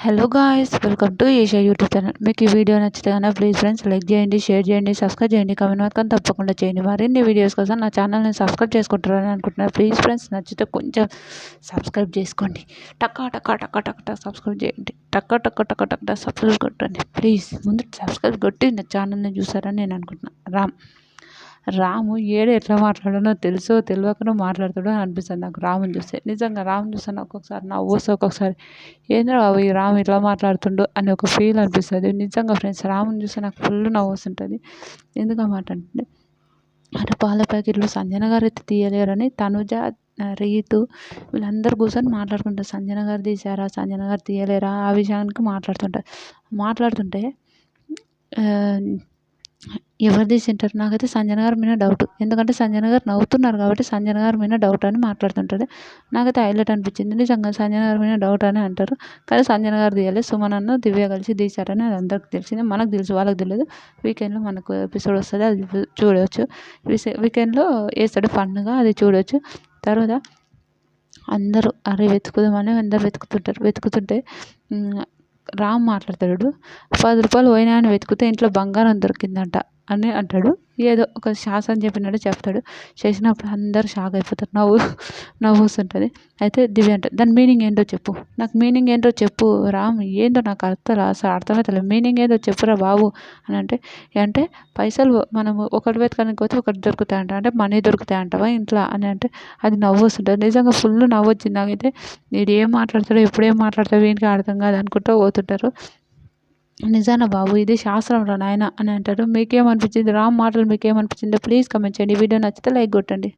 Hello guys, welcome to Asia YouTube channel. మీకు ఈ video నచ్చితే కనుక ప్లీజ్ ఫ్రెండ్స్ లైక్ చేయండి, షేర్ చేయండి, సబ్స్క్రైబ్ చేయండి, కామెంట్ మాత్రం తప్పకుండా చేయండి. మరిన్ని వీడియోస్ కోసం నా ఛానల్ని సబ్స్క్రైబ్ చేసుకుంటారని అనుకుంటున్నారు. ప్లీజ్ ఫ్రెండ్స్, నచ్చితే కొంచెం సబ్స్క్రైబ్ చేసుకోండి. టక్కా టక్కా టక్కా టక్కా సబ్స్క్రైబ్ చేయండి. టక్కా టక్కా టక్కా టక్కా సబ్స్క్రైబ్ కొట్టండి ప్లీజ్. ముందు సబ్స్క్రైబ్ కొట్టి నా ఛానల్ని చూసారని నేను అనుకుంటున్నాను. రాము ఏడు ఎట్లా మాట్లాడానో తెలుసో తెలియకనో మాట్లాడతాడో అని అనిపిస్తుంది నాకు రాముని చూస్తే. నిజంగా రాముని చూస్తాను ఒక్కొక్కసారి నవ్వు వస్తే, ఒక్కొక్కసారి ఏంద్రా బాబు ఈ రాము ఇట్లా మాట్లాడుతుండో అని ఒక ఫీల్ అనిపిస్తుంది. నిజంగా ఫ్రెండ్స్, రాముని చూస్తే నాకు ఫుల్ నవ్వు వస్తుంటుంది. ఎందుకన్నమాట అంటే అటు పాల ప్యాకెట్లు సంజన గారు అయితే తీయలేరని తనుజ, రీతు వీళ్ళందరూ కూర్చొని మాట్లాడుకుంటారు. సంజన గారు తీసారా, సంజన గారు తీయలేరా ఆ విషయానికి మాట్లాడుతుంటే ఎవరు తీసింటారు? నాకైతే సంజన గారి మీద డౌట్. ఎందుకంటే సంజన గారు నవ్వుతున్నారు కాబట్టి సంజన గారి మీద డౌట్ అని మాట్లాడుతుంటారు. నాకైతే హైలైట్ అనిపించింది. నిజంగా సంజన గారి మీద డౌట్ అని అంటారు, కానీ సంజన గారు తీయలేదు. సుమన్ అన్న దివ్య కలిసి తీశారని అది అందరికి తెలిసింది. మనకు తెలుసు, వాళ్ళకి తెలియదు. వీకెండ్లో మనకు ఎపిసోడ్ వస్తుంది, అది చూడవచ్చు. వీకెండ్లో వేస్తాడు ఫన్గా, అది చూడవచ్చు. తర్వాత అందరూ అరే వెతుకుదామని అందరు వెతుకుతుంటే రామ్ మాట్లాడతాడు. 10 రూపాయలు పోయినాయని వెతికితే ఇంట్లో బంగారం దొరికిందంట అని అంటాడు. ఏదో ఒక శాసనం చెప్పినట్టు చెప్తాడు. చేసినప్పుడు అందరూ షాక్ అయిపోతారు, నవ్వు వస్తుంటుంది. అయితే దివ్య అంటే దాని మీనింగ్ ఏంటో చెప్పు, నాకు మీనింగ్ ఏంటో చెప్పు రామ్, ఏంటో నాకు అసలు అర్థమవుతలేదు, మీనింగ్ ఏంటో చెప్పురా బాబు అని అంటే పైసలు మనము ఒకటి వెతకడానికి పోతే ఒకటి దొరుకుతాయంట, అంటే మనీ దొరుకుతాయంటవా ఇంట్లో అని అంటే అది నవ్వు వస్తుంటుంది. నిజంగా ఫుల్ నవ్వు వచ్చింది నాకైతే. వీడు ఏం మాట్లాడతాడో, ఎప్పుడు ఏం మాట్లాడతాడో వీనికి అర్థం కాదు అనుకుంటూ పోతుంటారు. నిజానా బాబు ఇది శాస్త్రంలో నాయన అని అంటారు. మీకేమనిపించింది రామ్ మాటలు? మీకేమనిపించిందో ప్లీజ్ కామెంట్ చేయండి. వీడియో నచ్చితే లైక్ కొట్టండి.